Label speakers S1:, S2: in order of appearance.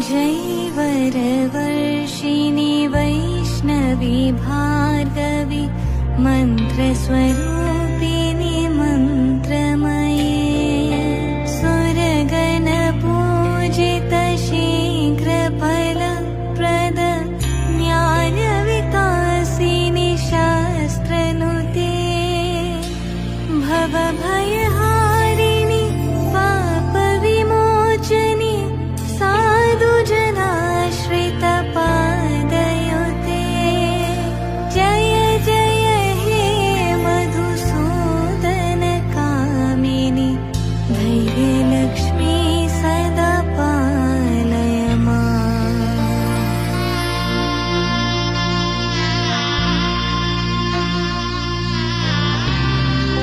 S1: जय वरवर्षिणि वैष्णवी भार्गवी मन्त्रस्वरूपिणि मन्त्रमये सुरगणपूजित शीघ्रफलप्रद ज्ञानविकासिनि शास्त्रनुते भवभय